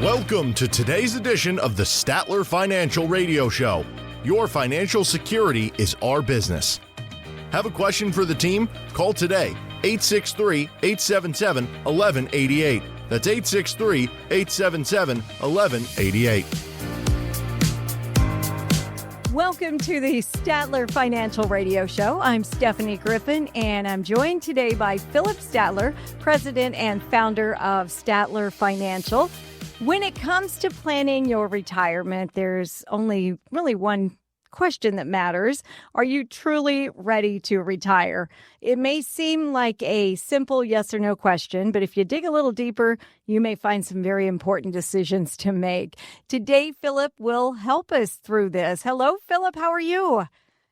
Welcome to today's edition of the Statler Financial Radio Show. Your financial security is our business. Have a question for the team? Call today, 863-877-1188. That's 863-877-1188. Welcome to the Statler Financial Radio Show. I'm Stephanie Griffin, and I'm joined today by Philip Statler, president and founder of Statler Financial. When it comes to planning your retirement, there's only really one question that matters. Are you truly ready to retire? It may seem like a simple yes or no question, but if you dig a little deeper, you may find some very important decisions to make. Today, Philip will help us through this. Hello, Philip. How are you?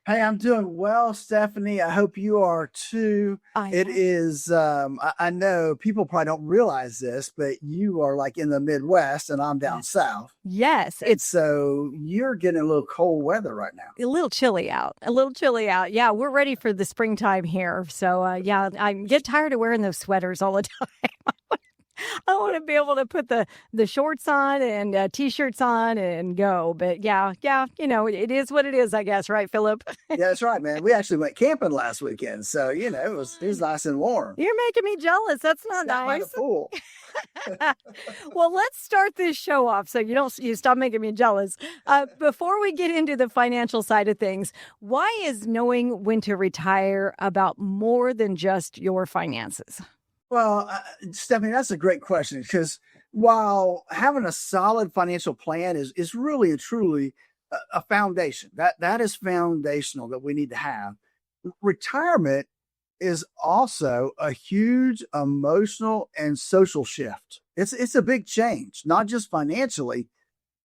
Hey, I'm doing well, Stephanie. I hope you are too. It is, I know people probably don't realize this, but you are like in the Midwest and I'm down south. Yes. So you're getting a little cold weather right now. A little chilly out. Yeah, we're ready for the springtime here. So, I get tired of wearing those sweaters all the time. I want to be able to put the shorts on and T-shirts on and go. But yeah, it is what it is, I guess. Right, Philip? Yeah, that's right, man. We actually went camping last weekend. So, it was nice and warm. You're making me jealous. That's not nice. Like a fool. Well, let's start this show off so you stop making me jealous. Before we get into the financial side of things, why is knowing when to retire about more than just your finances? Well, Stephanie, that's a great question because while having a solid financial plan is really and truly a foundation, that is foundational that we need to have. Retirement is also a huge emotional and social shift. It's a big change, not just financially,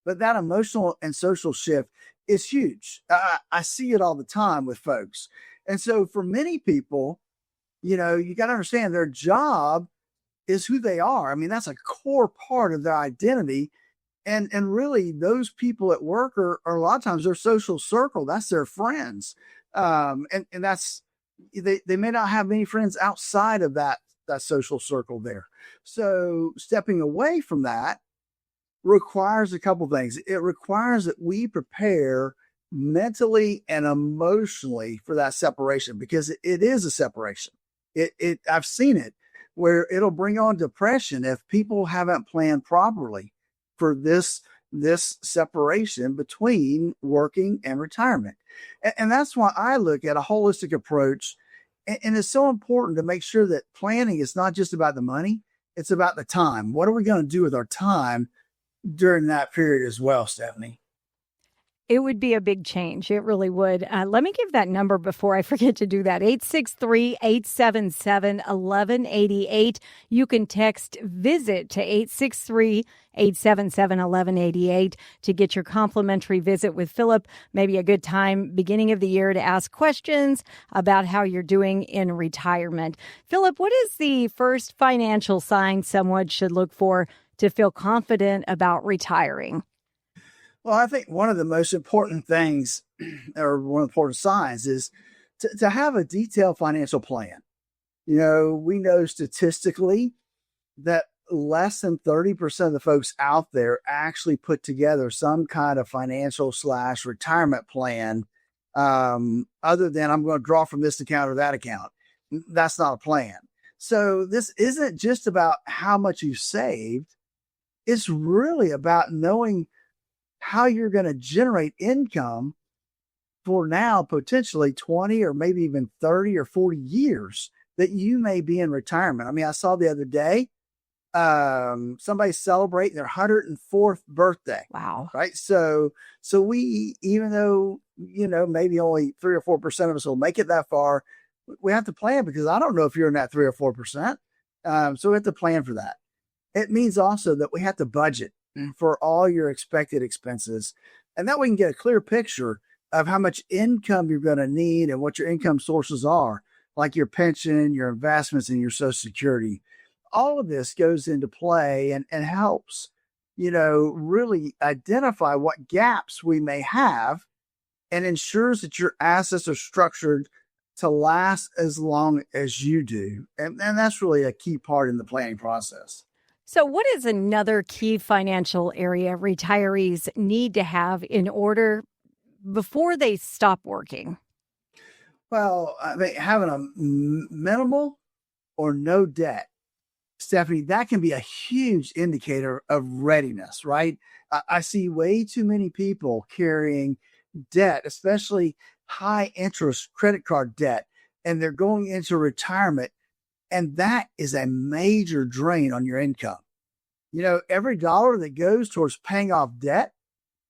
but that emotional and social shift is huge. I see it all the time with folks. And so for many people, you got to understand their job is who they are. I mean, that's a core part of their identity. And really those people at work are a lot of times their social circle. That's their friends. And that's, they may not have many friends outside of that social circle there. So stepping away from that requires a couple things. It requires that we prepare mentally and emotionally for that separation because it is a separation. I've seen it where it'll bring on depression if people haven't planned properly for this separation between working and retirement. And that's why I look at a holistic approach. And it's so important to make sure that planning is not just about the money, it's about the time. What are we going to do with our time during that period as well, Stephanie? It would be a big change. It really would. Let me give that number before I forget to do that. 863-877-1188. You can text VISIT to 863-877-1188 to get your complimentary visit with Philip. Maybe a good time beginning of the year to ask questions about how you're doing in retirement. Philip, what is the first financial sign someone should look for to feel confident about retiring? Well, I think one of the most important things or one of the important signs is to have a detailed financial plan. We know statistically that less than 30% of the folks out there actually put together some kind of financial / retirement plan other than I'm going to draw from this account or that account. That's not a plan. So this isn't just about how much you saved. It's really about knowing how you're going to generate income for now potentially 20 or maybe even 30 or 40 years that you may be in retirement. I mean, I saw the other day, somebody celebrating their 104th birthday. Wow. Right. So we, even though, maybe only 3 or 4% of us will make it that far, we have to plan because I don't know if you're in that 3 or 4%. So we have to plan for that. It means also that we have to budget for all your expected expenses. And that way we can get a clear picture of how much income you're going to need and what your income sources are, like your pension, your investments, and your Social Security. All of this goes into play and helps, really identify what gaps we may have and ensures that your assets are structured to last as long as you do. And that's really a key part in the planning process. So, what is another key financial area retirees need to have in order before they stop working? Well, I mean, having a minimal or no debt, Stephanie, that can be a huge indicator of readiness, right? I see way too many people carrying debt, especially high interest credit card debt, and they're going into retirement. And that is a major drain on your income. Every dollar that goes towards paying off debt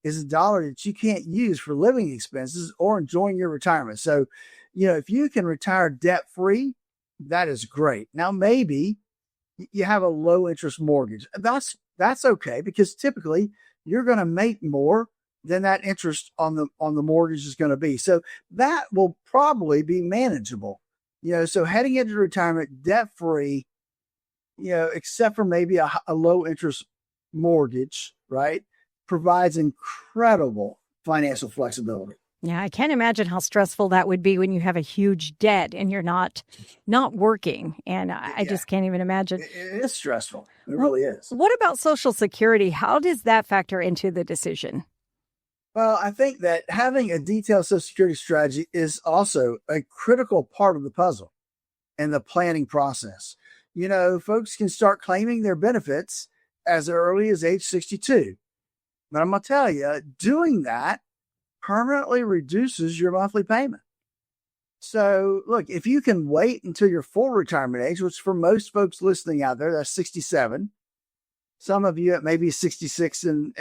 is a dollar that you can't use for living expenses or enjoying your retirement. So, if you can retire debt free, that is great. Now, maybe you have a low interest mortgage. That's okay, because typically you're going to make more than that interest on the mortgage is going to be. So that will probably be manageable. So heading into retirement debt free, except for maybe a low interest mortgage, right, provides incredible financial flexibility. Yeah, I can't imagine how stressful that would be when you have a huge debt and you're not working. And I just can't even imagine. It is stressful. It really is. What about Social Security? How does that factor into the decision? Well, I think that having a detailed Social Security strategy is also a critical part of the puzzle and the planning process. Folks can start claiming their benefits as early as age 62. But I'm going to tell you, doing that permanently reduces your monthly payment. So look, if you can wait until your full retirement age, which for most folks listening out there, that's 67. Some of you, it may be 66 in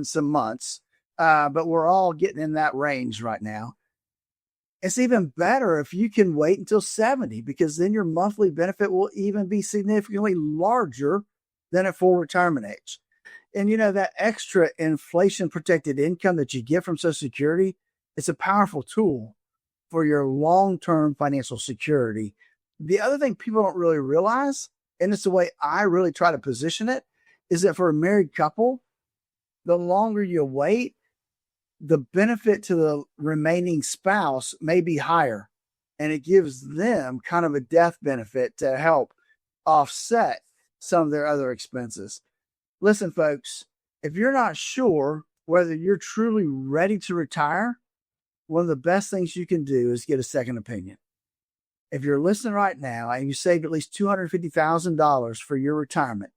some months, but we're all getting in that range right now. It's even better if you can wait until 70, because then your monthly benefit will even be significantly larger than at full retirement age. And that extra inflation protected income that you get from Social Security, it's a powerful tool for your long-term financial security. The other thing people don't really realize, and it's the way I really try to position it, is that for a married couple, the longer you wait, the benefit to the remaining spouse may be higher. And it gives them kind of a death benefit to help offset some of their other expenses. Listen, folks, if you're not sure whether you're truly ready to retire, one of the best things you can do is get a second opinion. If you're listening right now and you saved at least $250,000 for your retirement,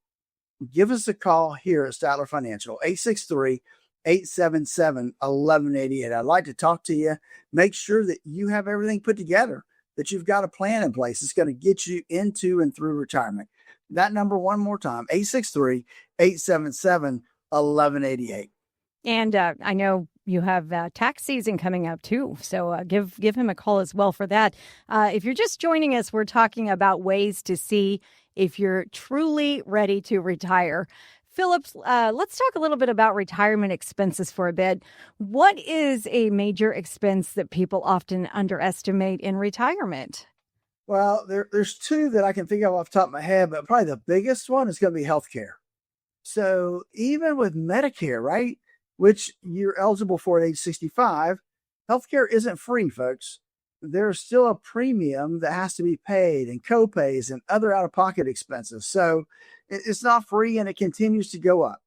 give us a call here at Statler Financial, 863-877-1188. I'd like to talk to you. Make sure that you have everything put together, that you've got a plan in place that's going to get you into and through retirement. That number one more time, 863-877-1188. And I know you have tax season coming up too, so give him a call as well for that. If you're just joining us, we're talking about ways to see if you're truly ready to retire. Philip, let's talk a little bit about retirement expenses for a bit. What is a major expense that people often underestimate in retirement? Well, there's two that I can think of off the top of my head, but probably the biggest one is going to be healthcare. So even with Medicare, right, which you're eligible for at age 65, healthcare isn't free, folks. There's still a premium that has to be paid and copays and other out-of-pocket expenses. So it's not free, and it continues to go up.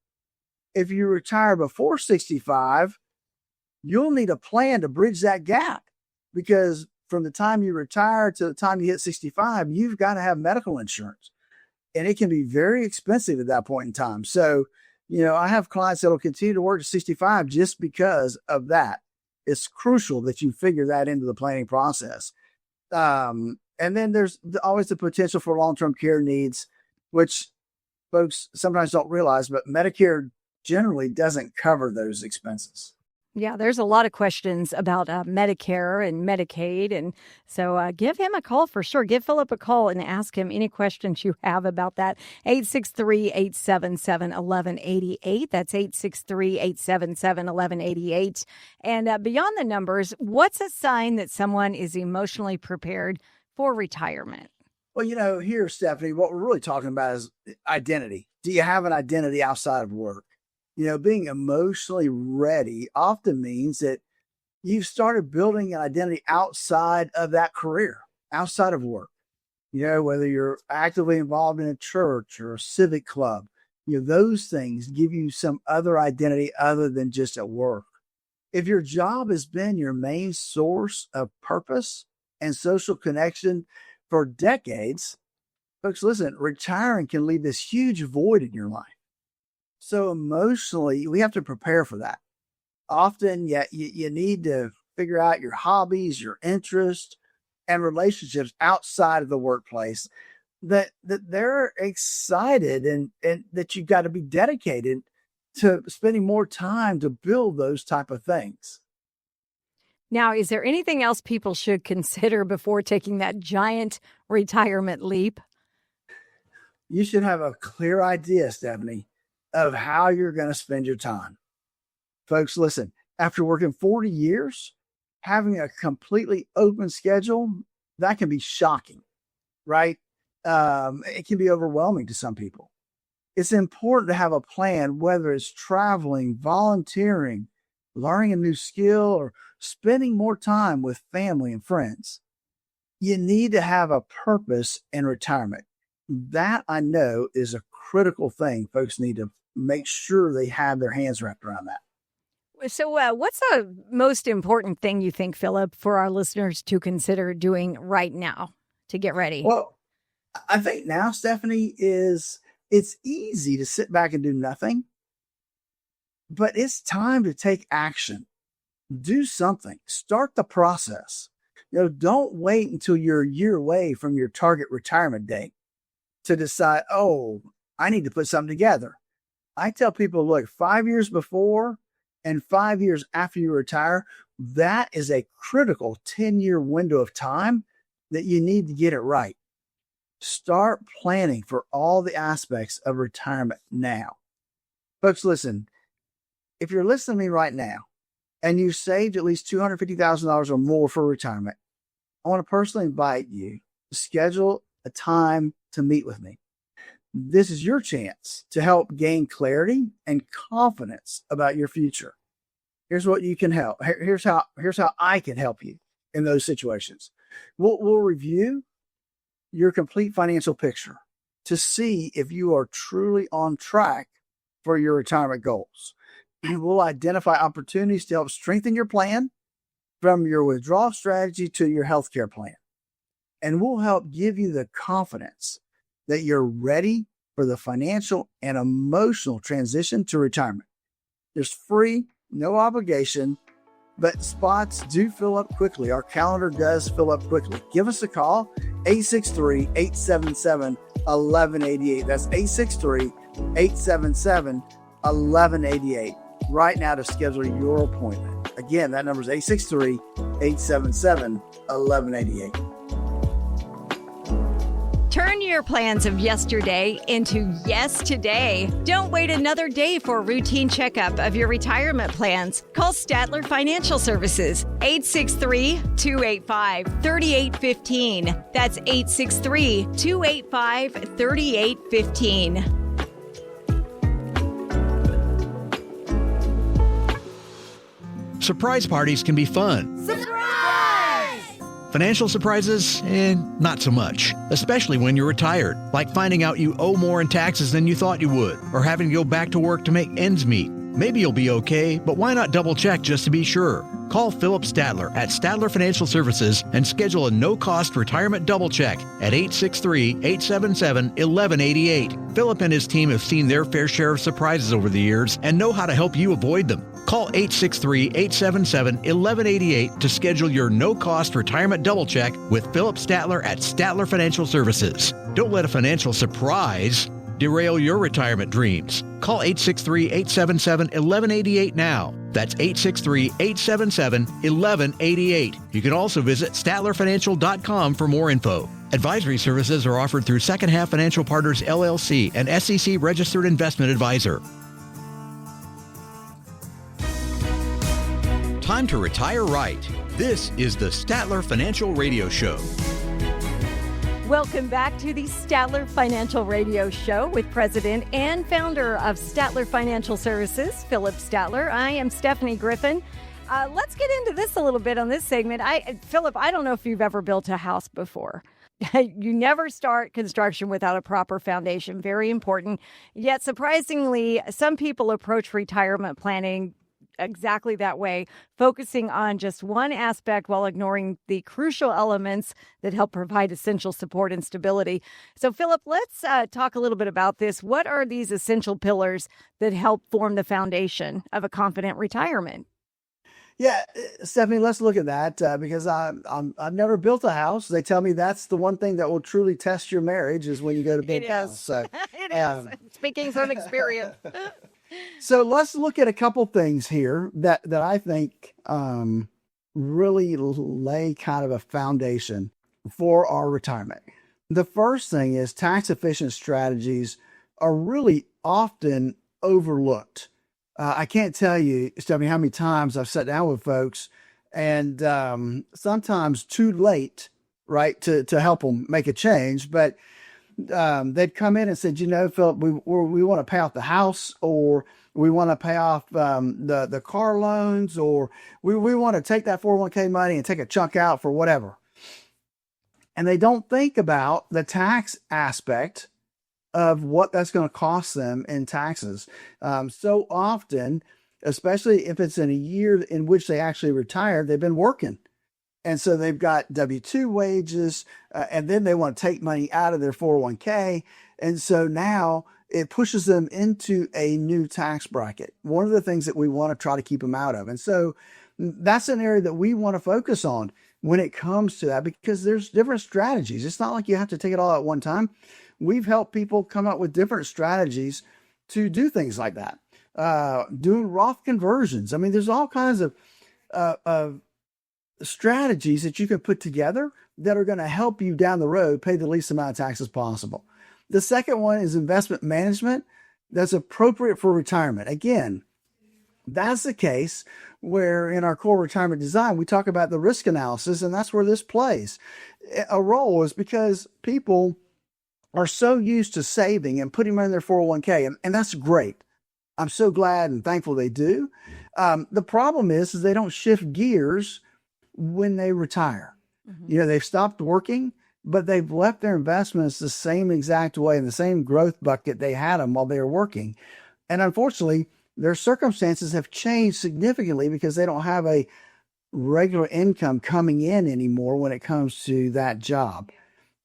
If you retire before 65, you'll need a plan to bridge that gap, because from the time you retire to the time you hit 65, you've got to have medical insurance. And it can be very expensive at that point in time. So, I have clients that will continue to work to 65 just because of that. It's crucial that you figure that into the planning process. And then there's always the potential for long-term care needs, which folks sometimes don't realize, but Medicare generally doesn't cover those expenses. Yeah, there's a lot of questions about Medicare and Medicaid. And so give him a call for sure. Give Philip a call and ask him any questions you have about that. 863-877-1188. That's 863-877-1188. And beyond the numbers, what's a sign that someone is emotionally prepared for retirement? Well, here, Stephanie, what we're really talking about is identity. Do you have an identity outside of work? Being emotionally ready often means that you've started building an identity outside of that career, outside of work. Whether you're actively involved in a church or a civic club, those things give you some other identity other than just at work. If your job has been your main source of purpose and social connection for decades, folks, listen, retiring can leave this huge void in your life. So emotionally, we have to prepare for that. Often, you need to figure out your hobbies, your interests, and relationships outside of the workplace that they're excited and that you've got to be dedicated to spending more time to build those type of things. Now, is there anything else people should consider before taking that giant retirement leap? You should have a clear idea, Stephanie, of how you're going to spend your time. Folks, listen, after working 40 years, having a completely open schedule, that can be shocking, right? It can be overwhelming to some people. It's important to have a plan, whether it's traveling, volunteering, learning a new skill, or spending more time with family and friends. You need to have a purpose in retirement. That, I know, is a critical thing. Folks need to make sure they have their hands wrapped around that. So what's the most important thing you think, Philip, for our listeners to consider doing right now to get ready? Well, I think now, Stephanie, it's easy to sit back and do nothing, but it's time to take action. Do something. Start the process. Don't wait until you're a year away from your target retirement date to decide, oh, I need to put something together. I tell people, look, 5 years before and 5 years after you retire, that is a critical 10-year window of time that you need to get it right. Start planning for all the aspects of retirement now. Folks, listen, if you're listening to me right now and you saved at least $250,000 or more for retirement, I want to personally invite you to schedule a time to meet with me. This is your chance to help gain clarity and confidence about your future. Here's what you can help. Here's how I can help you in those situations. We'll review your complete financial picture to see if you are truly on track for your retirement goals. And we'll identify opportunities to help strengthen your plan, from your withdrawal strategy to your healthcare plan. And we'll help give you the confidence that you're ready for the financial and emotional transition to retirement. There's free, no obligation, but spots do fill up quickly. Our calendar does fill up quickly. Give us a call, 863-877-1188. That's 863-877-1188 right now to schedule your appointment. Again, that number is 863-877-1188. Turn your plans of yesterday into yes today. Don't wait another day for a routine checkup of your retirement plans. Call Statler Financial Services, 863-285-3815. That's 863-285-3815. Surprise parties can be fun. Surprise! Financial surprises, not so much, especially when you're retired, like finding out you owe more in taxes than you thought you would, or having to go back to work to make ends meet. Maybe you'll be okay, but why not double check just to be sure? Call Philip Statler at Statler Financial Services and schedule a no-cost retirement double check at 863-877-1188. Philip and his team have seen their fair share of surprises over the years and know how to help you avoid them. Call 863-877-1188 to schedule your no-cost retirement double check with Philip Statler at Statler Financial Services. Don't let a financial surprise derail your retirement dreams. Call 863-877-1188 now. That's 863-877-1188. You can also visit StatlerFinancial.com for more info. Advisory services are offered through Second Half Financial Partners, LLC, an SEC registered investment advisor. Time to retire right. This is the Statler Financial Radio Show. Welcome back to the Statler Financial Radio Show with President and founder of Statler Financial Services, Philip Statler. I am Stephanie Griffin. Let's get into this a little bit on this segment. Philip, I don't know if you've ever built a house before, You never start construction without a proper foundation. Very important. Yet, surprisingly, some people approach retirement planning exactly that way, focusing on just one aspect while ignoring the crucial elements that help provide essential support and stability. So, Philip, let's talk a little bit about this. What are these essential pillars that help form the foundation of a confident retirement? Yeah, Stephanie, let's look at that because I've never built a house. They tell me that's the one thing that will truly test your marriage is when you go to build a house. So, It is. Speaking from experience. so let's look at a couple things here that I think really lay kind of a foundation for our retirement. The first thing is tax efficient strategies are really often overlooked. I can't tell you, Stephanie, how many times I've sat down with folks and sometimes too late, right, to help them make a change. But they'd come in and said, Philip, we want to pay off the house, or we want to pay off the car loans, or we want to take that 401k money and take a chunk out for whatever. And they don't think about the tax aspect of what that's going to cost them in taxes. So often, especially if it's in a year in which they actually retired, they've been working. And so they've got W-2 wages, and then they want to take money out of their 401k. And so now it pushes them into a new tax bracket. One of the things that we want to try to keep them out of. And so that's an area that we want to focus on when it comes to that, because there's different strategies. It's not like you have to take it all at one time. We've helped people come up with different strategies to do things like that. Doing Roth conversions. I mean, there's all kinds of strategies that you can put together that are going to help you down the road pay the least amount of taxes possible. The second one is investment management that's appropriate for retirement. Again, that's the case where in our core retirement design, we talk about the risk analysis, and that's where this plays a role, is because people are so used to saving and putting money in their 401k, and that's great. I'm so glad and thankful they do. The problem is they don't shift gears when they retire. Mm-hmm. They've stopped working, but they've left their investments the same exact way in the same growth bucket they had them while they were working. And unfortunately, their circumstances have changed significantly because they don't have a regular income coming in anymore when it comes to that job.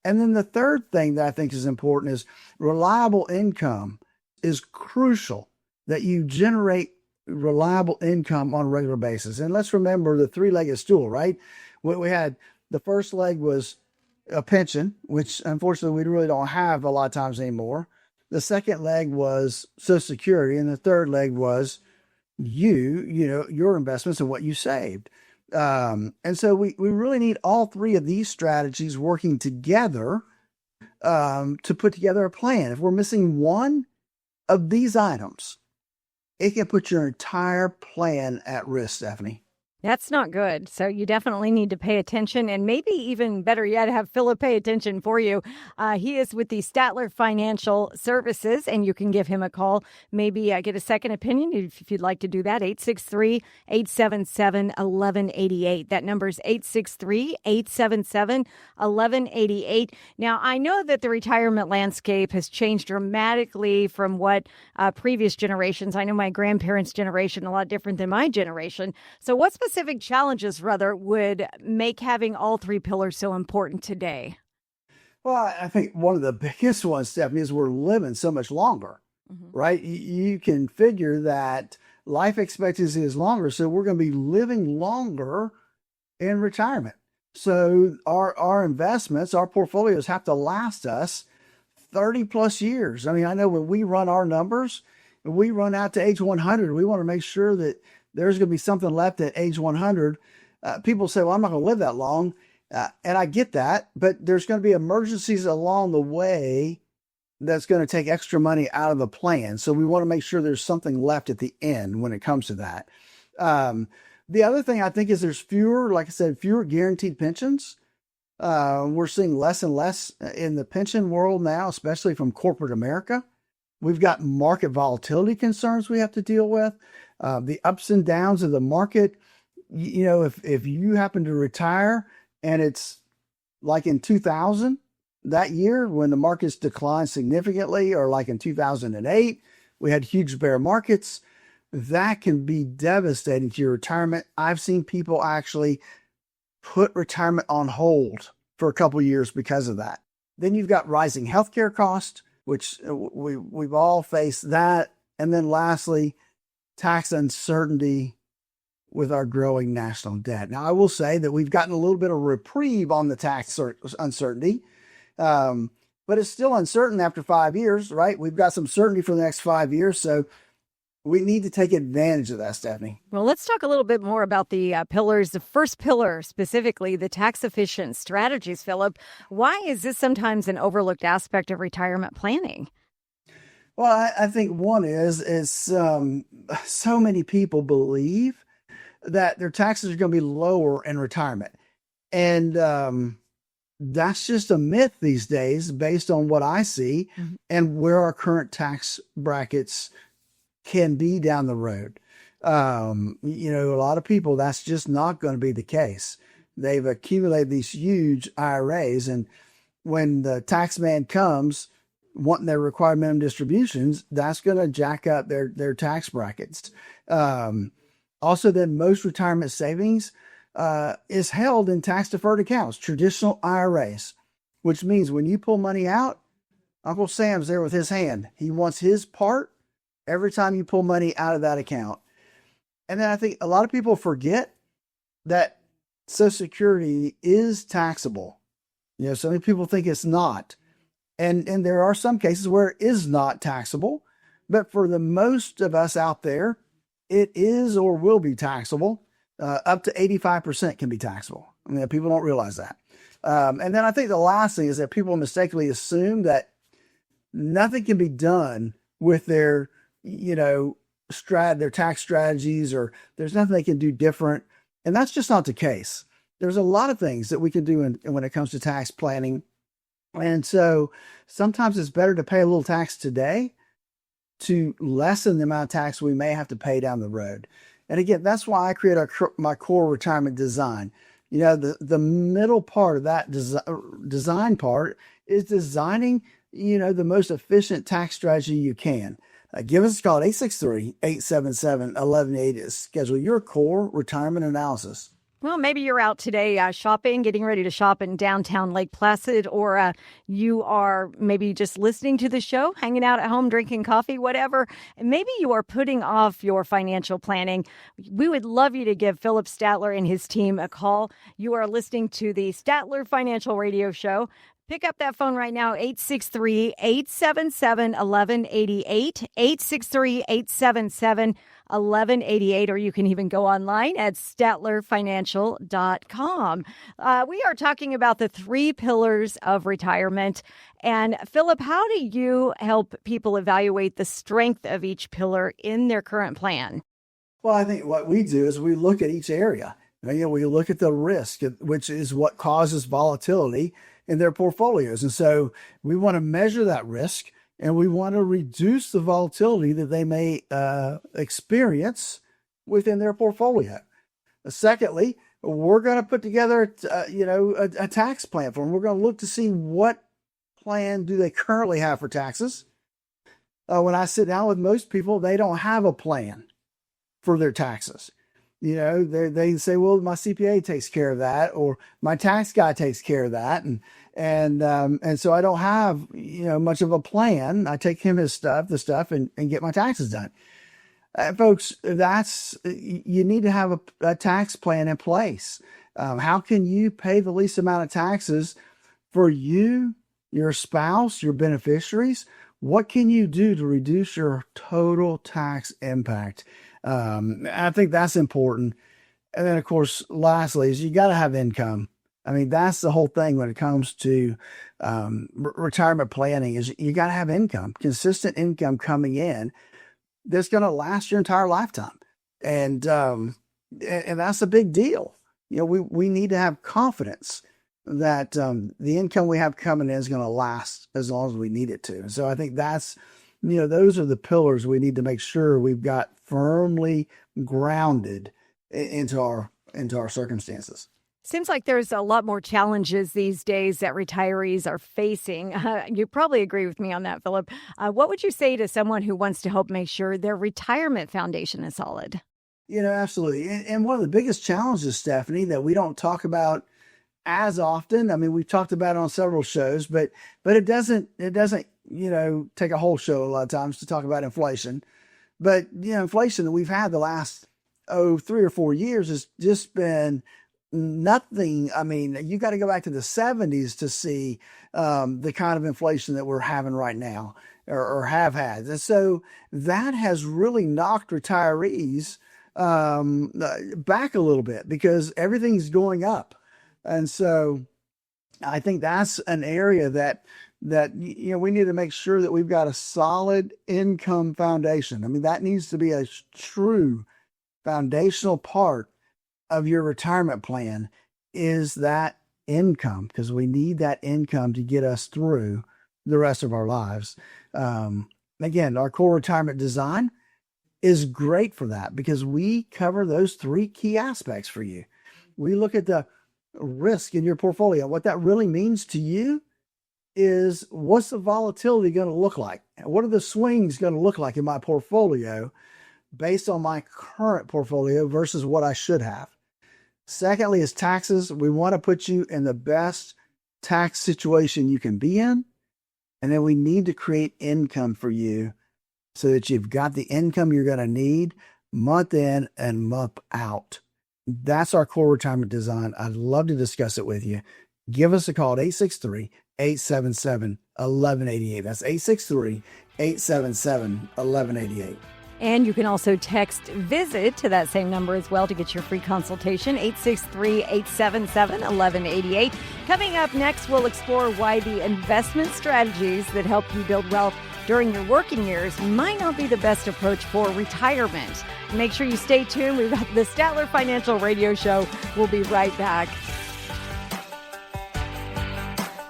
And then the third thing that I think is important is reliable income is crucial, that you generate reliable income on a regular basis. And let's remember the three-legged stool, right? We had the first leg was a pension, which unfortunately we really don't have a lot of times anymore. The second leg was Social Security, and the third leg was your investments and what you saved. And so we really need all three of these strategies working together to put together a plan. If we're missing one of these items, it can put your entire plan at risk, Stephanie. That's not good. So you definitely need to pay attention, and maybe even better yet, have Philip pay attention for you. He is with the Statler Financial Services, and you can give him a call. Maybe get a second opinion if you'd like to do that. 863-877-1188. That number is 863-877-1188. Now, I know that the retirement landscape has changed dramatically from what previous generations. I know my grandparents' generation a lot different than my generation. So what specific challenges, rather, would make having all three pillars so important today? Well, I think one of the biggest ones, Stephanie, is we're living so much longer, right? You can figure that life expectancy is longer, so we're going to be living longer in retirement. So our investments, our portfolios have to last us 30 plus years. I mean, I know when we run our numbers, when we run out to age 100, we want to make sure that there's going to be something left at age 100. People say, well, I'm not going to live that long. And I get that, but there's going to be emergencies along the way that's going to take extra money out of the plan. So we want to make sure there's something left at the end when it comes to that. The other thing I think is there's fewer guaranteed pensions. We're seeing less and less in the pension world now, especially from corporate America. We've got market volatility concerns we have to deal with. The ups and downs of the market. If you happen to retire and it's like in 2000, that year when the markets declined significantly, or like in 2008, we had huge bear markets, that can be devastating to your retirement. I've seen people actually put retirement on hold for a couple of years because of that. Then you've got rising healthcare costs, which we've all faced that. And then lastly, tax uncertainty with our growing national debt. Now, I will say that we've gotten a little bit of reprieve on the tax uncertainty, but it's still uncertain after 5 years, right? We've got some certainty for the next 5 years. So we need to take advantage of that, Stephanie. Well, let's talk a little bit more about the pillars. The first pillar, specifically, the tax-efficient strategies, Philip. Why is this sometimes an overlooked aspect of retirement planning? Well, I think one is so many people believe that their taxes are going to be lower in retirement. And that's just a myth these days based on what I see and where our current tax brackets can be down the road. A lot of people, that's just not going to be the case. They've accumulated these huge IRAs, and when the tax man comes wanting their required minimum distributions, that's going to jack up their tax brackets. Also, then most retirement savings is held in tax deferred accounts, traditional IRAs, which means when you pull money out, Uncle Sam's there with his hand. He wants his part every time you pull money out of that account. And then I think a lot of people forget that Social Security is taxable. So many people think it's not. And there are some cases where it is not taxable, but for the most of us out there, it is or will be taxable. Up to 85% can be taxable. I mean, people don't realize that. And then I think the last thing is that people mistakenly assume that nothing can be done with their tax strategies, or there's nothing they can do different. And that's just not the case. There's a lot of things that we can do when it comes to tax planning. And so sometimes it's better to pay a little tax today to lessen the amount of tax we may have to pay down the road. And again, that's why I create my core retirement design. The middle part of that design part is designing, the most efficient tax strategy you can. Give us a call at 863-877-1180 to schedule your core retirement analysis. Well, maybe you're out today shopping, getting ready to shop in downtown Lake Placid, or you are maybe just listening to the show, hanging out at home, drinking coffee, whatever. And maybe you are putting off your financial planning. We would love you to give Philip Statler and his team a call. You are listening to the Statler Financial Radio Show. Pick up that phone right now, 863-877-1188, 863-877-1188, or you can even go online at statlerfinancial.com. We are talking about the 3 pillars of retirement. And Philip, how do you help people evaluate the strength of each pillar in their current plan? Well, I think what we do is we look at each area. We look at the risk, which is what causes volatility in their portfolios. And so we want to measure that risk, and we want to reduce the volatility that they may experience within their portfolio. Secondly, we're going to put together, a tax plan for them. We're going to look to see what plan do they currently have for taxes. When I sit down with most people, they don't have a plan for their taxes. They say, well, my CPA takes care of that, or my tax guy takes care of that. And so I don't have, much of a plan. I take him the stuff and get my taxes done. Folks, you need to have a tax plan in place. How can you pay the least amount of taxes for you, your spouse, your beneficiaries? What can you do to reduce your total tax impact? I think that's important. And then, of course, lastly, is you got to have income. I mean, that's the whole thing when it comes to retirement planning, is you got to have income, consistent income coming in that's going to last your entire lifetime. And that's a big deal. We need to have confidence that the income we have coming in is going to last as long as we need it to. So I think that's, those are the pillars we need to make sure we've got firmly grounded into our circumstances. Seems like there's a lot more challenges these days that retirees are facing. You probably agree with me on that, Philip. What would you say to someone who wants to help make sure their retirement foundation is solid? Absolutely. And one of the biggest challenges, Stephanie, that we don't talk about as often. I mean, we've talked about it on several shows, but it doesn't take a whole show a lot of times to talk about inflation. But inflation that we've had the last 3 or 4 years has just been nothing. I mean, you got to go back to the 70s to see the kind of inflation that we're having right now or have had. And so that has really knocked retirees back a little bit because everything's going up. And so I think that's an area that we need to make sure that we've got a solid income foundation. I mean, that needs to be a true foundational part of your retirement plan is that income, because we need that income to get us through the rest of our lives. Again, our core retirement design is great for that because we cover those 3 key aspects for you. We look at the risk in your portfolio. What that really means to you is what's the volatility going to look like? What are the swings going to look like in my portfolio based on my current portfolio versus what I should have? Secondly is taxes. We want to put you in the best tax situation you can be in. And then we need to create income for you so that you've got the income you're going to need month in and month out. That's our core retirement design. I'd love to discuss it with you. Give us a call at 863-877-1188. That's 863-877-1188. And you can also text VISIT to that same number as well to get your free consultation, 863-877-1188. Coming up next, we'll explore why the investment strategies that help you build wealth during your working years might not be the best approach for retirement. Make sure you stay tuned. We've got the Statler Financial Radio Show. We'll be right back.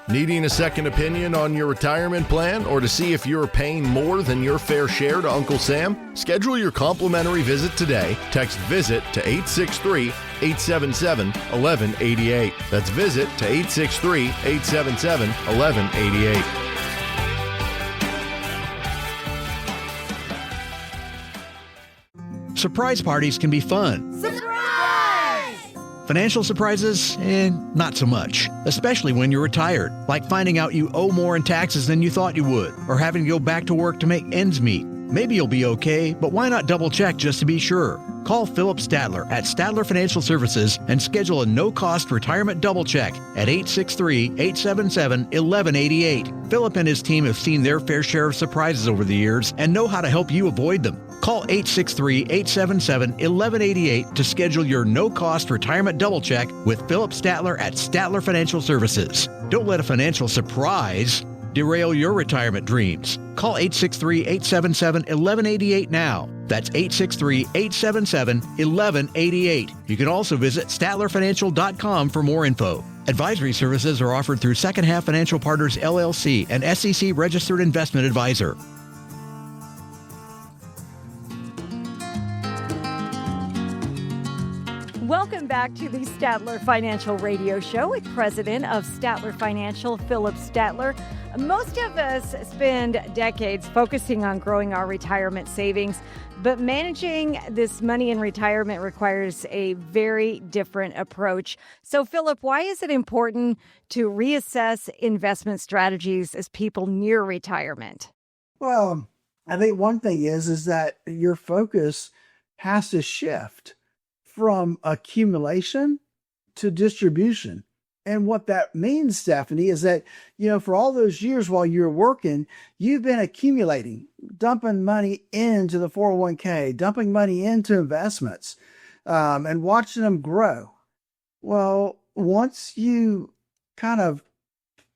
Needing a second opinion on your retirement plan or to see if you're paying more than your fair share to Uncle Sam? Schedule your complimentary visit today. Text VISIT to 863-877-1188. That's VISIT to 863-877-1188. Surprise parties can be fun. Financial surprises, not so much, especially when you're retired, like finding out you owe more in taxes than you thought you would, or having to go back to work to make ends meet. Maybe you'll be okay, but why not double check just to be sure? Call Philip Statler at Statler Financial Services and schedule a no-cost retirement double check at 863-877-1188. Philip and his team have seen their fair share of surprises over the years and know how to help you avoid them. Call 863-877-1188 to schedule your no-cost retirement double check with Philip Statler at Statler Financial Services. Don't let a financial surprise derail your retirement dreams. Call 863-877-1188 now. That's 863-877-1188. You can also visit StatlerFinancial.com for more info. Advisory services are offered through Second Half Financial Partners, LLC, an SEC-registered investment advisor. Welcome back to the Statler Financial Radio Show with President of Statler Financial, Philip Statler. Most of us spend decades focusing on growing our retirement savings, but managing this money in retirement requires a very different approach. So, Philip, why is it important to reassess investment strategies as people near retirement? Well, I think one thing is that your focus has to shift from accumulation to distribution. And what that means, Stephanie, is that, for all those years while you're working, you've been accumulating, dumping money into the 401k, dumping money into investments, and watching them grow. Well, once you kind of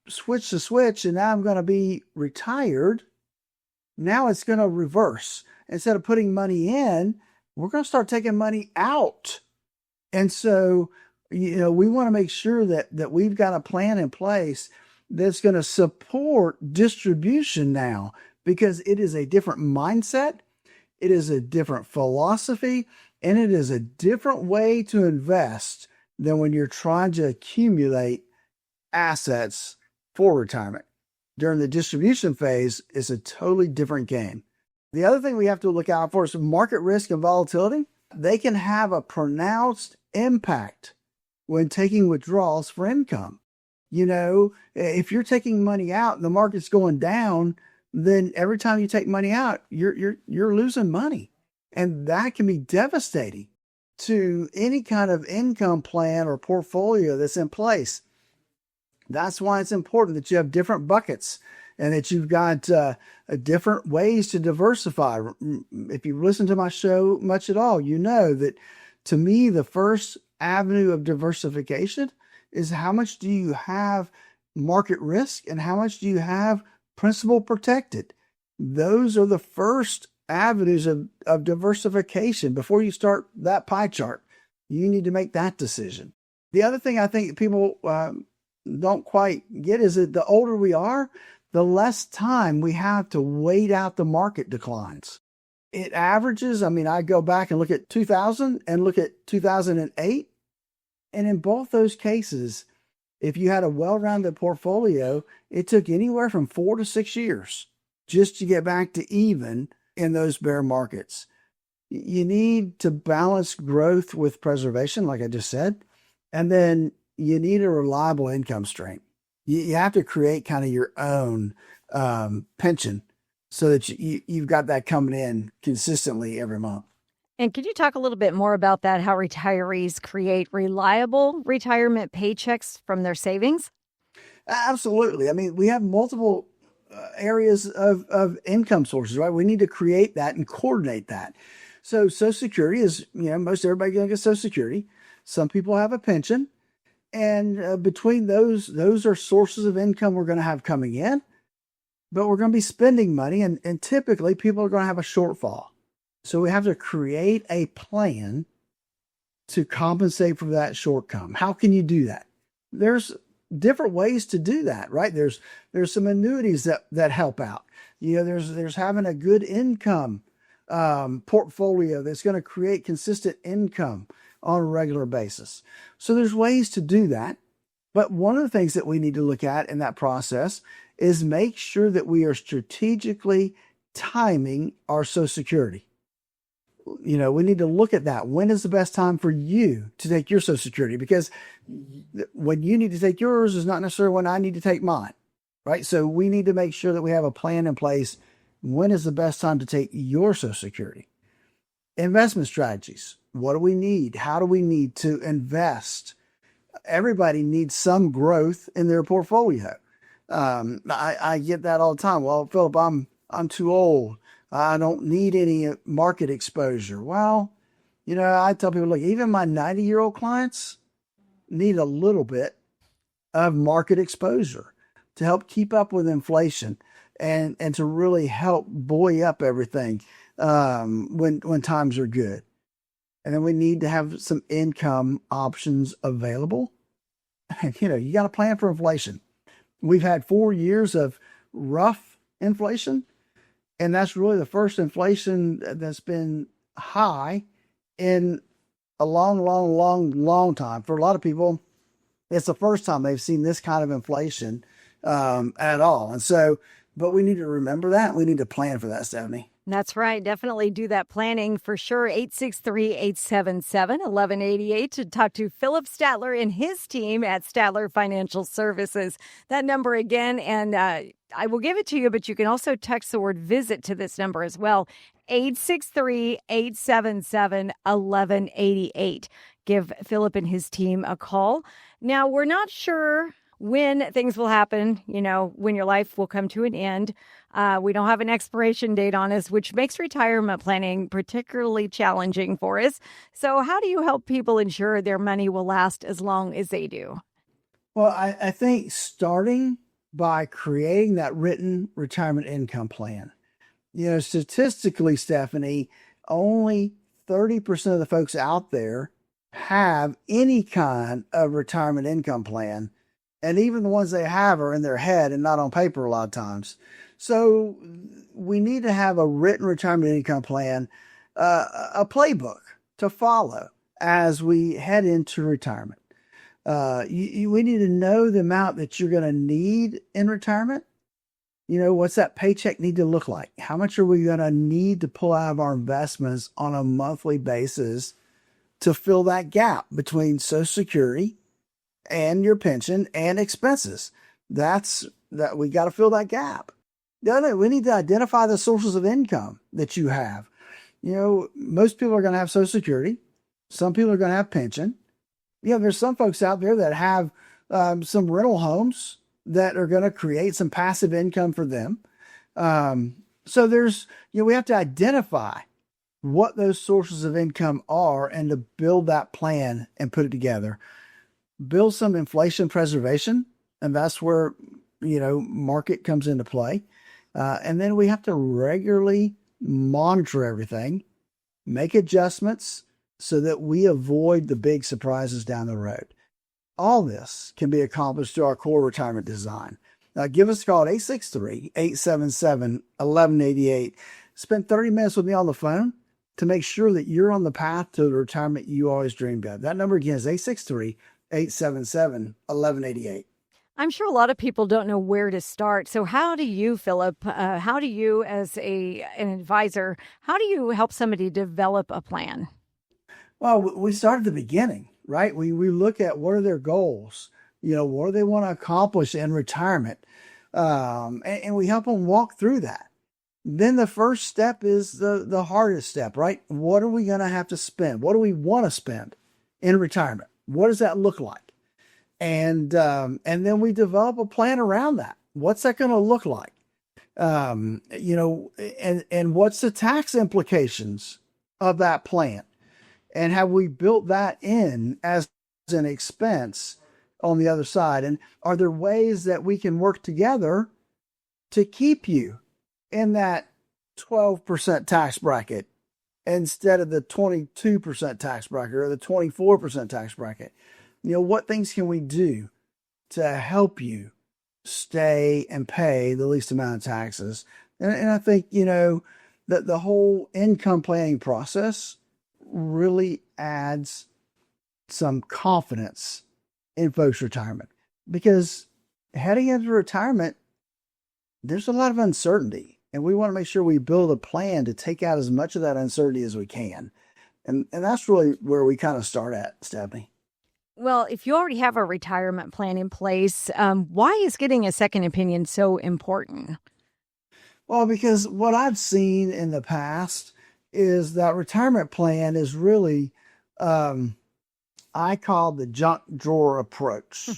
switch the switch and now I'm going to be retired, now it's going to reverse. Instead of putting money in, we're going to start taking money out. And so, we want to make sure that we've got a plan in place that's going to support distribution now, because it is a different mindset, it is a different philosophy, and it is a different way to invest than when you're trying to accumulate assets for retirement. During the distribution phase, it's a totally different game. The other thing we have to look out for is market risk and volatility. They can have a pronounced impact when taking withdrawals for income. If you're taking money out and the market's going down, then every time you take money out, you're losing money. And that can be devastating to any kind of income plan or portfolio that's in place. That's why it's important that you have different buckets and that you've got different ways to diversify. If you listen to my show much at all, you know that to me, the first avenue of diversification is how much do you have market risk and how much do you have principal protected. Those are the first avenues of diversification. Before you start that pie chart, you need to make that decision. The other thing I think people don't quite get is that the older we are, the less time we have to wait out the market declines. It averages, I go back and look at 2000 and look at 2008. And in both those cases, if you had a well-rounded portfolio, it took anywhere from 4 to 6 years just to get back to even in those bear markets. You need to balance growth with preservation, like I just said, and then you need a reliable income stream. You have to create kind of your own pension so that you've got that coming in consistently every month. And could you talk a little bit more about that, how retirees create reliable retirement paychecks from their savings? Absolutely. We have multiple areas of income sources, right? We need to create that and coordinate that. So Social Security is, most everybody gets Social Security. Some people have a pension. And between those are sources of income we're going to have coming in, but we're going to be spending money. And typically people are going to have a shortfall. So we have to create a plan to compensate for that shortcome. How can you do that? There's different ways to do that, right? There's some annuities that help out. There's having a good income portfolio that's going to create consistent income on a regular basis. So there's ways to do that. But one of the things that we need to look at in that process is make sure that we are strategically timing our Social Security. We need to look at that. When is the best time for you to take your Social Security? Because when you need to take yours is not necessarily when I need to take mine, right? So we need to make sure that we have a plan in place. When is the best time to take your Social Security? Investment strategies. What do we need? How do we need to invest? Everybody needs some growth in their portfolio. I get that all the time. Well, Philip, I'm too old. I don't need any market exposure. Well, I tell people, look, even my 90-year-old clients need a little bit of market exposure to help keep up with inflation and to really help buoy up everything when times are good. And then we need to have some income options available. You got to plan for inflation. We've had 4 years of rough inflation. And that's really the first inflation that's been high in a long time. For a lot of people, it's the first time they've seen this kind of inflation at all. And so, but we need to remember that. We need to plan for that, Stephanie. That's right. Definitely do that planning for sure. 863-877-1188 to talk to Philip Statler and his team at Statler Financial Services. That number again, and I will give it to you, but you can also text the word visit to this number as well. 863-877-1188. Give Philip and his team a call. Now, we're not sure when things will happen, when your life will come to an end. We don't have an expiration date on us, which makes retirement planning particularly challenging for us. So how do you help people ensure their money will last as long as they do? Well, I think starting by creating that written retirement income plan. Statistically, Stephanie, only 30% of the folks out there have any kind of retirement income plan. And even the ones they have are in their head and not on paper a lot of times. So we need to have a written retirement income plan, a playbook to follow as we head into retirement. We need to know the amount that you're going to need in retirement. What's that paycheck need to look like? How much are we going to need to pull out of our investments on a monthly basis to fill that gap between Social Security and your pension and expenses? That we got to fill that gap. We need to identify the sources of income that you have. Most people are going to have Social Security. Some people are going to have pension. There's some folks out there that have some rental homes that are going to create some passive income for them. So we have to identify what those sources of income are and to build that plan and put it together. Build some inflation preservation, and that's where, market comes into play. And then we have to regularly monitor everything, make adjustments so that we avoid the big surprises down the road. All this can be accomplished through our core retirement design. Give us a call at 863-877-1188. Spend 30 minutes with me on the phone to make sure that you're on the path to the retirement you always dreamed of. That number again is 863-877-1188. I'm sure a lot of people don't know where to start. So how do you, Philip, how do you as an advisor, how do you help somebody develop a plan? Well, we start at the beginning, right? We look at what are their goals, what do they want to accomplish in retirement? And we help them walk through that. Then the first step is the hardest step, right? What are we going to have to spend? What do we want to spend in retirement? What does that look like? And then we develop a plan around that. What's that going to look like? And what's the tax implications of that plan? And have we built that in as an expense on the other side? And are there ways that we can work together to keep you in that 12% tax bracket instead of the 22% tax bracket or the 24% tax bracket? What things can we do to help you stay and pay the least amount of taxes? And I think, that the whole income planning process really adds some confidence in folks' retirement, because heading into retirement, there's a lot of uncertainty, and we want to make sure we build a plan to take out as much of that uncertainty as we can. And that's really where we kind of start at, Stephanie. Well, if you already have a retirement plan in place, why is getting a second opinion so important? Well, because what I've seen in the past is that retirement plan is really, I call the junk drawer approach.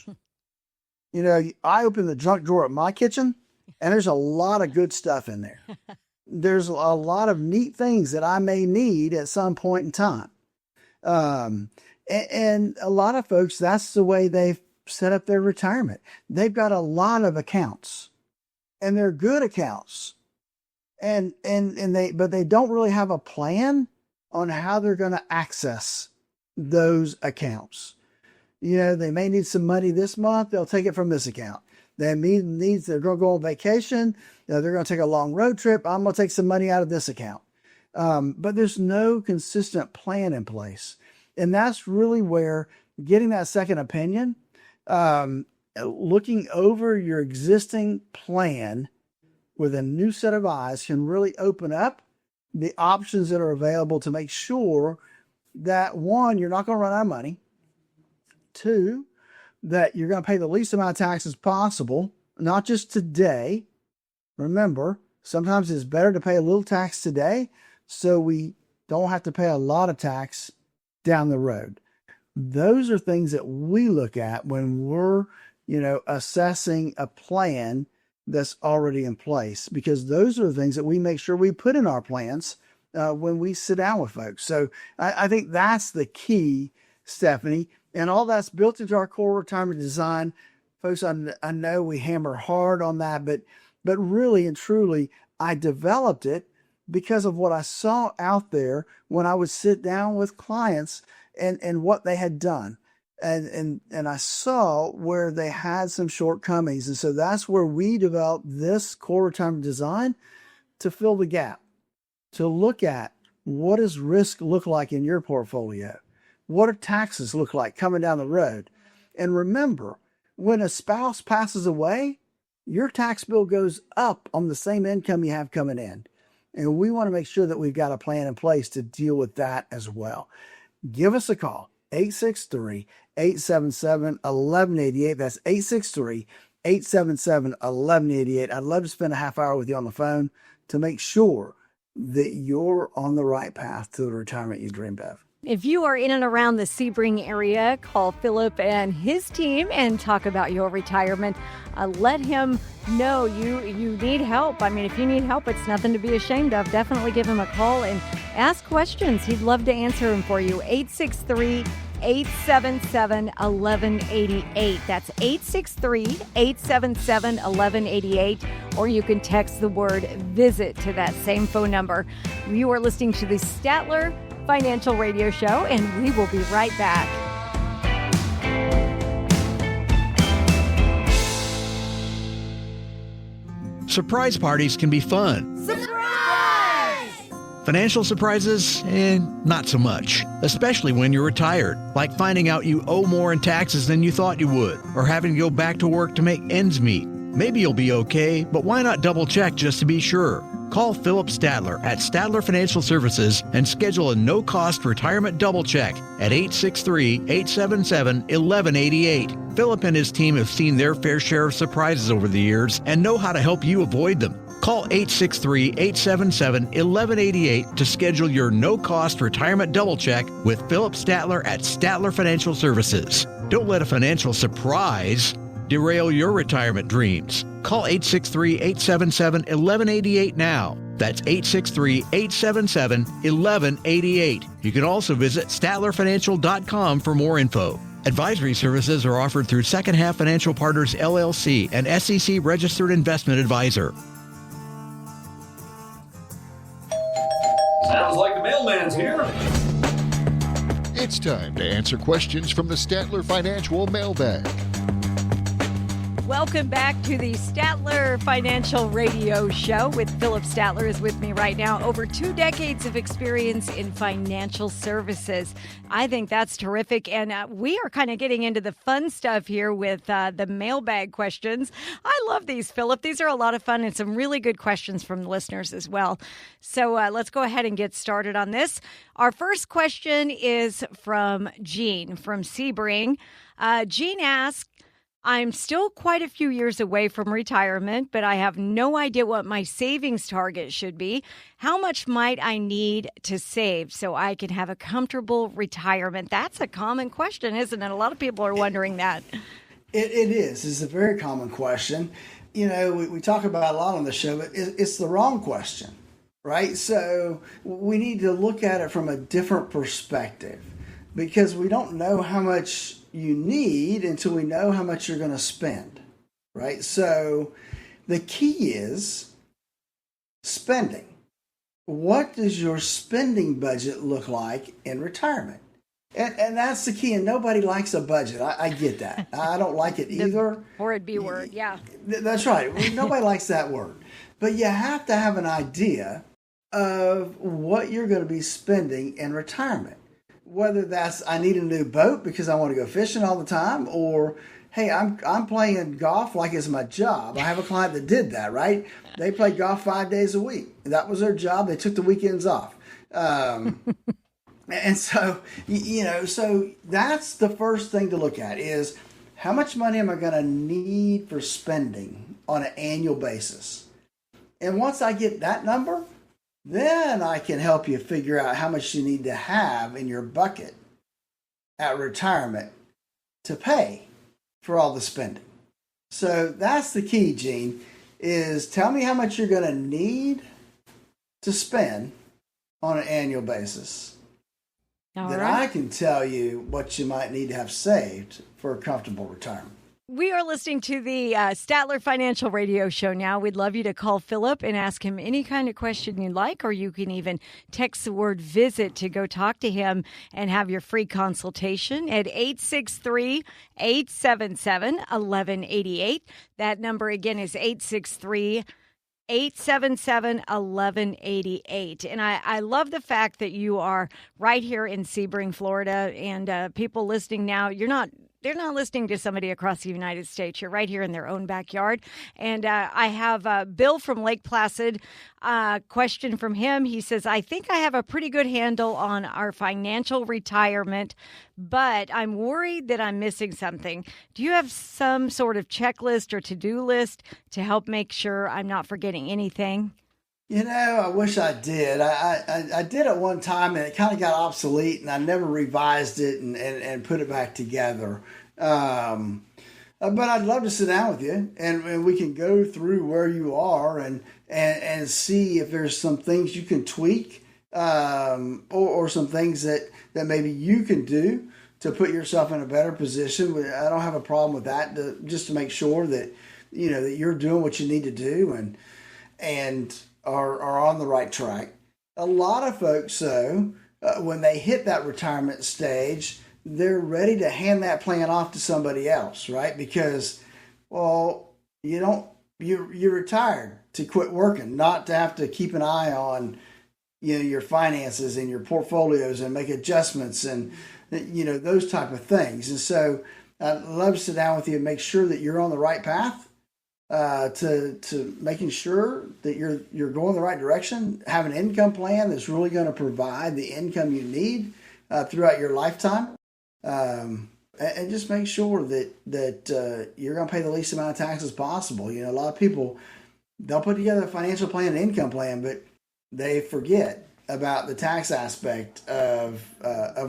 I open the junk drawer at my kitchen and there's a lot of good stuff in there. There's a lot of neat things that I may need at some point in time. And a lot of folks, that's the way they've set up their retirement. They've got a lot of accounts and they're good accounts. But they don't really have a plan on how they're going to access those accounts. They may need some money this month. They'll take it from this account. They're going to go on vacation. They're going to take a long road trip. I'm going to take some money out of this account. But there's no consistent plan in place. And that's really where getting that second opinion, looking over your existing plan with a new set of eyes can really open up the options that are available to make sure that, one, you're not going to run out of money. Two, that you're going to pay the least amount of taxes possible, not just today. Remember, sometimes it's better to pay a little tax today so we don't have to pay a lot of tax down the road. Those are things that we look at when we're, assessing a plan that's already in place, because those are the things that we make sure we put in our plans when we sit down with folks. So I think that's the key, Stephanie, and all that's built into our core retirement design. Folks, I know we hammer hard on that, but really and truly, I developed it because of what I saw out there when I would sit down with clients and what they had done. And I saw where they had some shortcomings. And so that's where we developed this core retirement design to fill the gap, to look at what does risk look like in your portfolio? What do taxes look like coming down the road? And remember, when a spouse passes away, your tax bill goes up on the same income you have coming in. And we want to make sure that we've got a plan in place to deal with that as well. Give us a call, 863-877-1188. That's 863-877-1188. I'd love to spend a half hour with you on the phone to make sure that you're on the right path to the retirement you dreamed of. If you are in and around the Sebring area, call Philip and his team and talk about your retirement. Let him know you need help. I mean, if you need help, it's nothing to be ashamed of. Definitely give him a call and ask questions. He'd love to answer them for you. 863-877-1188. That's 863-877-1188. Or you can text the word VISIT to that same phone number. You are listening to the Statler Financial Radio Show, and we will be right back. Surprise parties can be fun. Surprise! Financial surprises, not so much. Especially when you're retired, like finding out you owe more in taxes than you thought you would, or having to go back to work to make ends meet. Maybe you'll be okay, but why not double check just to be sure? Call Philip Statler at Statler Financial Services and schedule a no-cost retirement double check at 863-877-1188. Philip and his team have seen their fair share of surprises over the years and know how to help you avoid them. Call 863-877-1188 to schedule your no-cost retirement double check with Philip Statler at Statler Financial Services. Don't let a financial surprise derail your retirement dreams. Call 863-877-1188 now. That's 863-877-1188. You can also visit StatlerFinancial.com for more info. Advisory services are offered through Second Half Financial Partners, LLC, an SEC-registered investment advisor. Sounds like the mailman's here. It's time to answer questions from the Statler Financial Mailbag. Welcome back to the Statler Financial Radio Show with Philip Statler is with me right now. Over 2 decades of experience in financial services. I think that's terrific. And we are kind of getting into the fun stuff here with the mailbag questions. I love these, Philip. These are a lot of fun and some really good questions from listeners as well. So let's go ahead and get started on this. Our first question is from Jean from Sebring. Jean asks, I'm still quite a few years away from retirement, but I have no idea what my savings target should be. How much might I need to save so I can have a comfortable retirement? That's a common question, isn't it? A lot of people are wondering that. It is. It's a very common question. You know, we talk about a lot on the show, but it's the wrong question, right? So we need to look at it from a different perspective because we don't know how much you need until we know how much you're going to spend, right? So the key is spending. What does your spending budget look like in retirement? And that's the key. And nobody likes a budget. I get that. I don't like it either. The horrid B word, yeah. That's right. Nobody likes that word. But you have to have an idea of what you're going to be spending in retirement. Whether that's I need a new boat because I want to go fishing all the time, or hey, I'm playing golf like it's my job. I have a client that did that, right? They play golf 5 days a week. That was their job. They took the weekends off. And so, so that's the first thing to look at is how much money am I going to need for spending on an annual basis? And once I get that number, then I can help you figure out how much you need to have in your bucket at retirement to pay for all the spending. So that's the key, Gene, is tell me how much you're going to need to spend on an annual basis. All then right. I can tell you what you might need to have saved for a comfortable retirement. We are listening to the Statler Financial Radio Show now. We'd love you to call Philip and ask him any kind of question you like, or you can even text the word VISIT to go talk to him and have your free consultation at 863-877-1188. That number again is 863-877-1188. And I love the fact that you are right here in Sebring, Florida, and people listening now, you're not they're not listening to somebody across the United States. You're right here in their own backyard. And I have Bill from Lake Placid. Question from him. He says, I think I have a pretty good handle on our financial retirement, but I'm worried that I'm missing something. Do you have some sort of checklist or to-do list to help make sure I'm not forgetting anything? I wish I did. I did at one time, and it kind of got obsolete, and I never revised it and put it back together. But I'd love to sit down with you, and we can go through where you are and see if there's some things you can tweak, or some things that maybe you can do to put yourself in a better position. I don't have a problem with that, just to make sure that that you're doing what you need to do and are on the right track. A lot of folks, though, when they hit that retirement stage, they're ready to hand that plan off to somebody else, right? Because, well, you're retired to quit working, not to have to keep an eye on, your finances and your portfolios and make adjustments and, those type of things. And so I'd love to sit down with you and make sure that you're on the right path. To making sure that you're going the right direction, have an income plan that's really going to provide the income you need throughout your lifetime, and just make sure that you're going to pay the least amount of taxes possible. A lot of people, they'll put together a financial plan and income plan, but they forget about the tax aspect of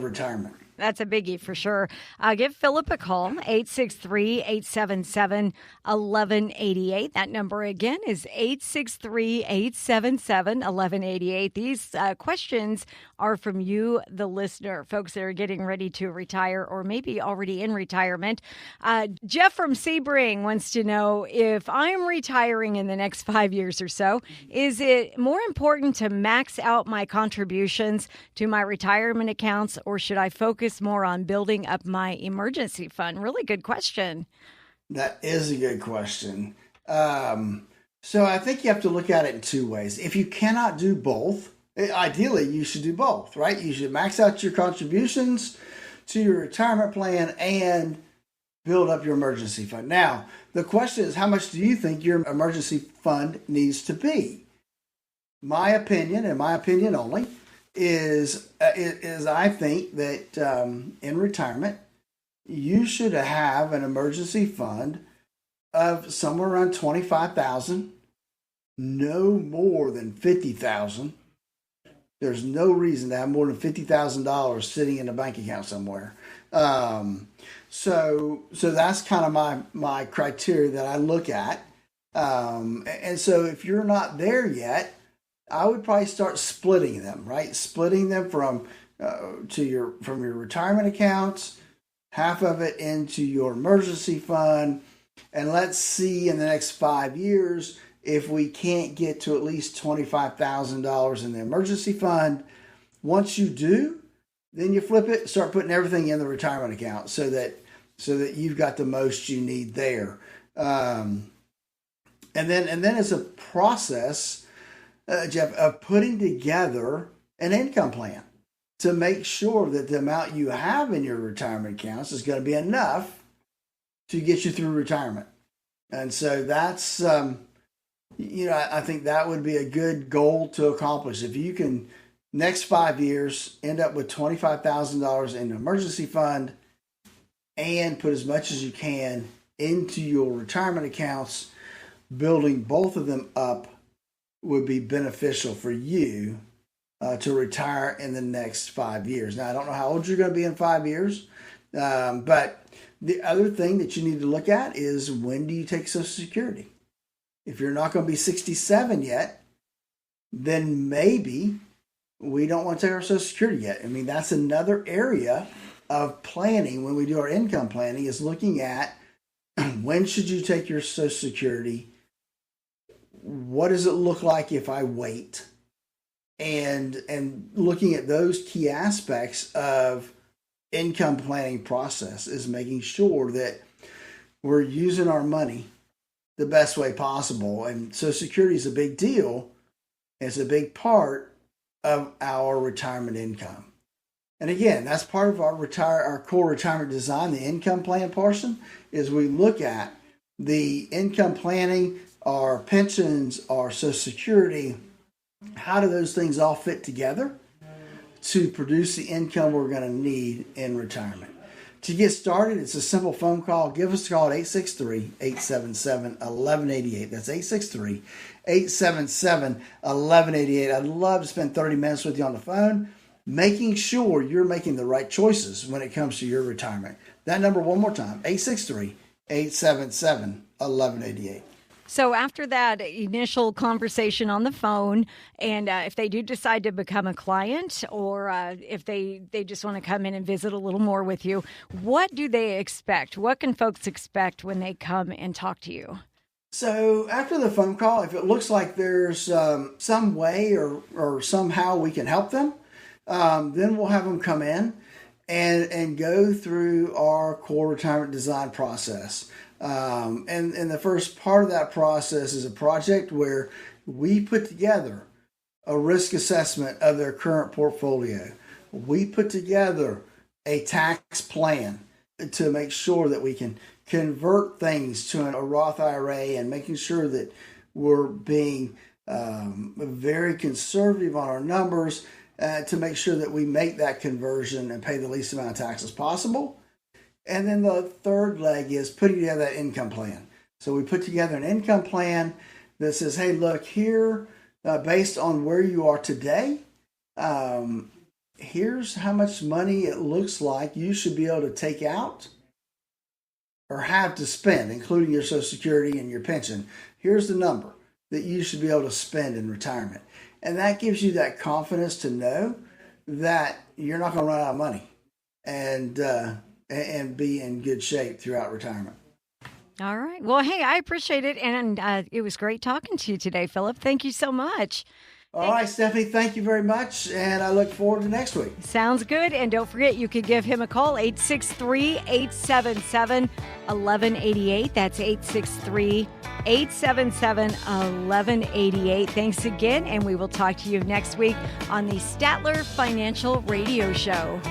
retirement. That's a biggie for sure. Give Philip a call, 863-877-1188. That number again is 863-877-1188. These questions are from you, the listener, folks that are getting ready to retire or maybe already in retirement. Jeff from Sebring wants to know, if I'm retiring in the next 5 years or so, is it more important to max out my contributions to my retirement accounts, or should I focus more on building up my emergency fund? Really good question. That is a good question. So I think you have to look at it in two ways. If you cannot do both, ideally you should do both, right? You should max out your contributions to your retirement plan and build up your emergency fund. Now, the question is, how much do you think your emergency fund needs to be? My opinion, and my opinion only, is I think that in retirement, you should have an emergency fund of somewhere around $25,000, no more than $50,000. There's no reason to have more than $50,000 sitting in a bank account somewhere. So that's kind of my criteria that I look at. And so if you're not there yet, I would probably start splitting them, right? Splitting them from your retirement accounts, half of it into your emergency fund, and let's see in the next 5 years if we can't get to at least $25,000 in the emergency fund. Once you do, then you flip it, start putting everything in the retirement account so that you've got the most you need there. And then it's a process, Jeff, of putting together an income plan to make sure that the amount you have in your retirement accounts is going to be enough to get you through retirement. And so that's, I think that would be a good goal to accomplish. If you can, next 5 years, end up with $25,000 in an emergency fund and put as much as you can into your retirement accounts, building both of them up would be beneficial for you to retire in the next 5 years. Now, I don't know how old you're going to be in 5 years, but the other thing that you need to look at is, when do you take Social Security? If you're not going to be 67 yet, then maybe we don't want to take our Social Security yet. I mean, that's another area of planning when we do our income planning, is looking at when should you take your Social Security? What does it look like if I wait? And looking at those key aspects of income planning process is making sure that we're using our money the best way possible. And Social Security is a big deal. It's a big part of our retirement income. And again, that's part of our core retirement design, the income plan portion, is we look at the income planning, our pensions, our Social Security, how do those things all fit together to produce the income we're going to need in retirement. To get started, it's a simple phone call. Give us a call at 863-877-1188. That's 863-877-1188. I'd love to spend 30 minutes with you on the phone, making sure you're making the right choices when it comes to your retirement. That number one more time, 863-877-1188. So after that initial conversation on the phone, and if they do decide to become a client, or if they just want to come in and visit a little more with you, what do they expect? What can folks expect when they come and talk to you? So after the phone call, if it looks like there's some way or somehow we can help them, then we'll have them come in and go through our core retirement design process. And the first part of that process is a project where we put together a risk assessment of their current portfolio. We put together a tax plan to make sure that we can convert things to a Roth IRA, and making sure that we're being very conservative on our numbers to make sure that we make that conversion and pay the least amount of tax as possible. And then the third leg is putting together that income plan. So we put together an income plan that says, hey, look, here, based on where you are today, here's how much money it looks like you should be able to take out or have to spend, including your Social Security and your pension. Here's the number that you should be able to spend in retirement. And that gives you that confidence to know that you're not going to run out of money and be in good shape throughout retirement. All right. Well, hey, I appreciate it. And it was great talking to you today, Philip. Thank you so much. All right, Stephanie, thank you very much. And I look forward to next week. Sounds good. And don't forget, you could give him a call, 863-877-1188. That's 863-877-1188. Thanks again. And we will talk to you next week on the Statler Financial Radio Show.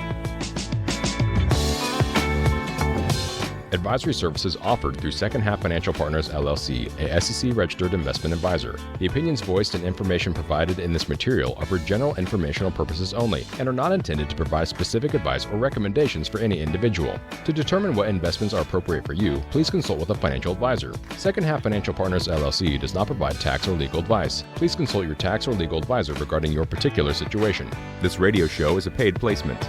Advisory services offered through Second Half Financial Partners, LLC, a SEC-registered investment advisor. The opinions voiced and information provided in this material are for general informational purposes only and are not intended to provide specific advice or recommendations for any individual. To determine what investments are appropriate for you, please consult with a financial advisor. Second Half Financial Partners, LLC does not provide tax or legal advice. Please consult your tax or legal advisor regarding your particular situation. This radio show is a paid placement.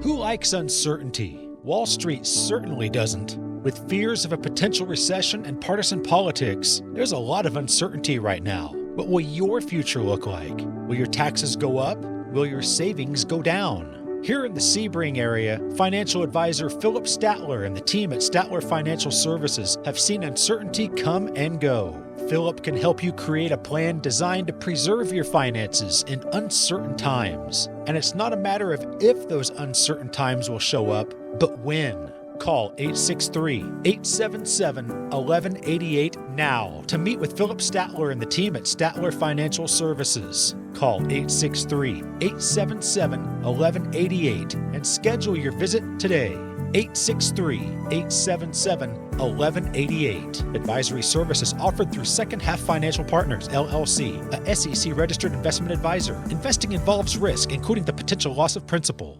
Who likes uncertainty? Wall Street certainly doesn't. With fears of a potential recession and partisan politics, there's a lot of uncertainty right now. What will your future look like? Will your taxes go up? Will your savings go down? Here in the Sebring area, financial advisor Philip Statler and the team at Statler Financial Services have seen uncertainty come and go. Philip can help you create a plan designed to preserve your finances in uncertain times. And it's not a matter of if those uncertain times will show up, but when. Call 863-877-1188 now to meet with Philip Statler and the team at Statler Financial Services. Call 863-877-1188 and schedule your visit today. 863-877-1188. Advisory services offered through Second Half Financial Partners, LLC, a SEC-registered investment advisor. Investing involves risk, including the potential loss of principal.